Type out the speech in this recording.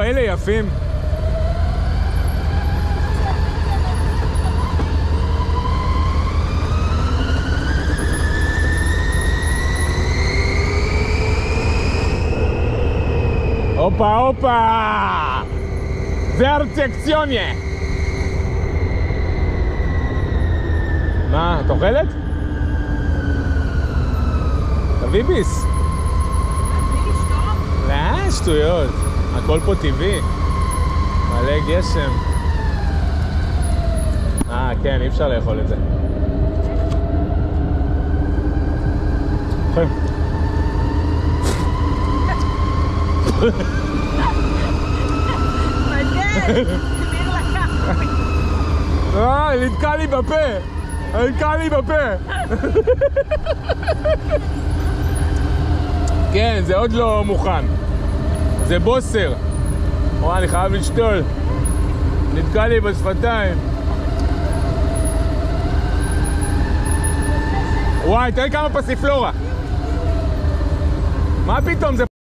אלה יפים. הופה, הופה! ורצקציוניה! מה, את אוכלת? תביא ביס. לא, שטויות. הכל פה טבעי. מלא גשם. כן, אי אפשר לאכול את זה. נתקע לי בפה. נתקע לי בפה. כן, זה עוד לא מוכן. זה בוסר. וואי, אני חייב לשתול. נתקע לי בשפתיים. וואי, תראי כמה פסיפלורה. מה פתאום זה...